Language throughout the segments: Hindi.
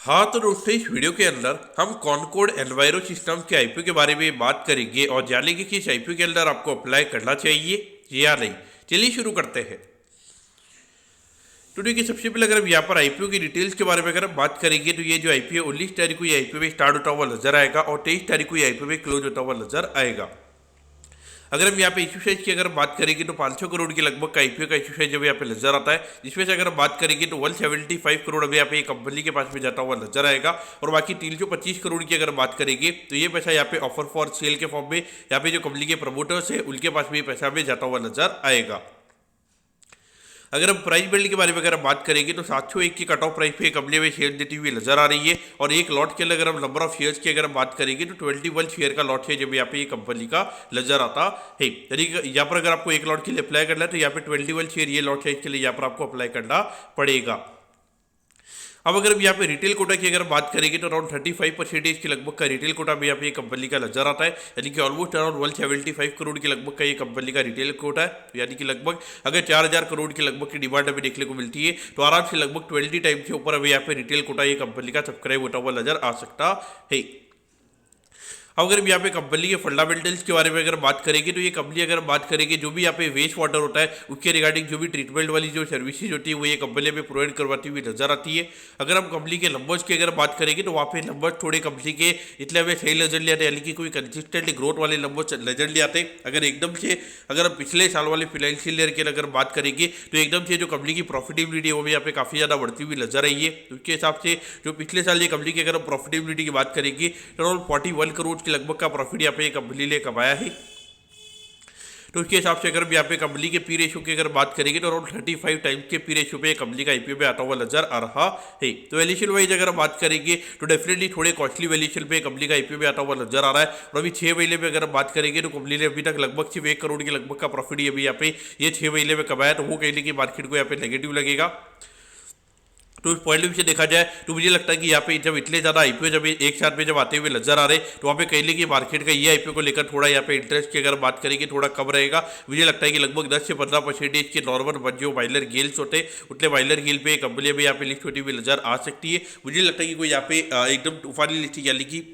हाँ तो दोस्तों, इस वीडियो के अंदर हम कॉनकोड एनवायरो सिस्टम के आईपीओ के बारे में बात करेंगे और जानेंगे कि इस आईपीओ के अंदर आपको अप्लाई करना चाहिए या नहीं। चलिए शुरू करते हैं। तो देखिए, सबसे पहले अगर हम यहाँ पर आईपीओ की डिटेल्स के बारे में अगर हम बात करेंगे तो ये जो आईपीओ 19 तारीख को ये आईपीओ में स्टार्ट होता हुआ नजर आएगा और 23 तारीख को ये आईपीओ में क्लोज होता हुआ नजर आएगा। अगर हम यहाँ पे इशू साइज की अगर बात करेंगे तो 500 करोड़ के लगभग का आईपीओ का इशू साइज अभी यहाँ पे नजर आता है, जिसमें से अगर हम बात करेंगे तो 175 करोड़ अभी यहाँ पे कंपनी के पास में जाता हुआ नजर आएगा और बाकी 325 करोड़ की अगर बात करेंगे तो ये पैसा यहाँ पे ऑफर फॉर सेल के फॉर्म में यहाँ पे जो कंपनी के प्रमोटर्स है उनके पास में ये पैसा भी जाता हुआ नजर आएगा। अगर हम प्राइस बिल्ड के बारे में अगर हम बात करेंगे तो 701 की कट ऑफ प्राइस पे कंपनी में शेयर देती हुई नजर आ रही है और एक लॉट के लिए अगर हम नंबर ऑफ शेयर्स की अगर हम बात करेंगे तो 21 शेयर का लॉट है जब यहाँ पे ये कंपनी का नजर आता है। यानी यहाँ पर अगर आपको एक लॉट के लिए अप्लाई करना है तो यहाँ पे 21 शेयर ये लॉट है, इसके लिए यहाँ पर आपको अप्लाई करना पड़ेगा। अब अगर हम यहाँ पे रिटेल कोटा की अगर बात करेंगे तो अराउंड 35% के लगभग का रिटेल कोटा भी यहाँ पे कंपनी का नजर आता है, यानी कि ऑलमोस्ट अराउंड 175 करोड़ के लगभग का ये कंपनी का रिटेल कोटा है। यानी कि लगभग अगर 4000 करोड़ के लगभग की डिमांड अभी देखने को मिलती है तो आराम से लगभग 20 टाइम के ऊपर अभी यहाँ पे रिटेल कोटा ये कंपनी का सब्सक्राइब होता हुआ नजर आ सकता है। अब अगर यहाँ पे कंपनी के फंडामेंटल्स के बारे में अगर बात करेंगे तो ये कंपनी अगर बात करेंगे जो भी यहाँ पे वेस्ट वाटर होता है उसके रिगार्डिंग जो भी ट्रीटमेंट वाली जो सर्विसेज होती है वो ये कंपनी में प्रोवाइड करवाती हुई नजर आती है। अगर हम कंपनी के नंबर्स की अगर बात करेंगे तो वहाँ पे नंबर्स थोड़े कंपनी के इतने हमें सही नजर ले आते, यानी कि कोई कंसिस्टेंटली ग्रोथ वाले नंबर नजर ले आते। अगर एकदम से अगर हम पिछले साल वाले फाइनेंशियल ईयर की अगर बात करेंगे तो एकदम से जो कंपनी की प्रॉफिटेबिलिटी है वो भी यहाँ पे काफ़ी ज़्यादा बढ़ती हुई नजर आई है। उसके हिसाब से जो पिछले साल ये कंपनी की अगर हम प्रॉफिटेबिलिटी की बात करेंगे तो अराउंड 41 करोड़ के लगभग का प्रॉफिट यहाँ पे कंपनी ने कमाया है। तो उसके हिसाब से अगर भी यहाँ पे कंपनी के पी रेशियो की अगर बात करेंगे तो अराउंड 35 टाइम्स के पी रेशियो पे कंपनी का आईपीओ पे आता हुआ नजर आ रहा है। तो वैल्यूएशन वाइज अगर बात करेंगे तो डेफिनेटली थोड़े कॉस्टली वैल्यूएशन पे कंपनी का आईपीओ पे आता हुआ नजर आ रहा है। और अभी 6 महीने में अगर बात करेंगे तो कंपनी ने अभी तक लगभग सिर्फ 1 करोड़ के लगभग का प्रॉफिट अभी यहाँ पे ये 6 महीने में कमाया, तो वो कहने की मार्केट को यहाँ पे नेगेटिव लगेगा। तो उस पॉइंट ऑफ व्यू से देखा जाए तो मुझे लगता है कि यहाँ पे जब इतने ज़्यादा आईपीओ जब एक साथ में जब आते हुए नजर आ रहे तो वहाँ पे कहने की मार्केट का ये आईपीओ को लेकर थोड़ा यहाँ पे इंटरेस्ट की अगर बात करेंगे थोड़ा कम रहेगा। मुझे लगता है कि लगभग 10 से 15% के नॉर्मल जो बाइलर गेल्स होते उतने बाइलर गेल पे कंपनी भी यहाँ पे लिस्ट होती हुई नजर आ सकती है। मुझे लगता है कि कोई यहाँ पे एकदम तूफानी लिस्ट यानी कि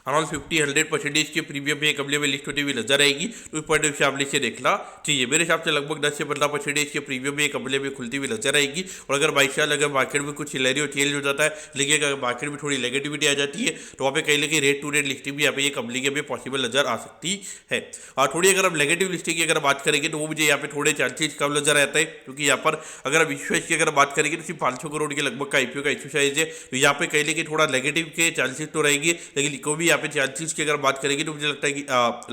अराउंड 50-100% के प्रीमियम में कंपनी में लिस्ट होती हुई नजर आएगी। तो उस पॉइंट से आप इसे देखना चाहिए। मेरे हिसाब से लगभग 10 से 15% के प्रीमियम में कंपनी में खुलती हुई नजर आएगी। और अगर बाई चांस अगर मार्केट में कुछ सिलेरियो चेंज हो जाता है, लेकिन अगर मार्केट में थोड़ी नेगेटिविटी आ जाती है तो वहाँ पे कहीं लगे रेट टू रेट लिस्टिंग भी यहाँ पे ये कंपनी के भी पॉसिबल नजर आ सकती है। और थोड़ी अगर हम नेगेटिव लिस्टिंग की अगर बात करेंगे तो वो मुझे यहाँ पे थोड़े चांसेज कम नजर आता है, क्योंकि यहाँ पर अगर हम इशू साइज की अगर बात करेंगे तो सिर्फ 500 करोड़ के लगभग का आईपीओ का इशू साइज है। तो यहाँ पे कहीं लगे थोड़ा नेगेटिव के चांसेस तो रहेंगे, लेकिन कोई भी यहाँ पे चांसेस की अगर बात करेंगे तो मुझे लगता है कि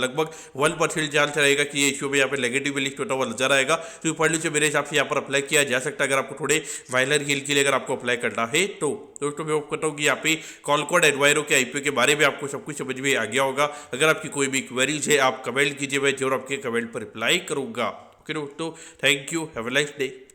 लगभग 1% चांस रहेगा कि ये इशू में यहाँ पे नेगेटिव लिस्ट होता हुआ नजर आएगा। तो पॉइंट से मेरे हिसाब से यहाँ पर अप्लाई किया जा सकता है अगर आपको थोड़े वाइलर हिल के लिए अगर आपको अप्लाई करना है। तो दोस्तों मैं कहता हूँ कि यहाँ पे कॉनकॉर्ड एनवायरो के आईपीओ के बारे में आपको सब कुछ समझ में आ गया होगा। अगर आपकी कोई भी क्वेरीज है आप कमेंट कीजिए, मैं जरूर आपके कमेंट पर रिप्लाई करूंगा। ओके दोस्तों, thank you, have a nice day.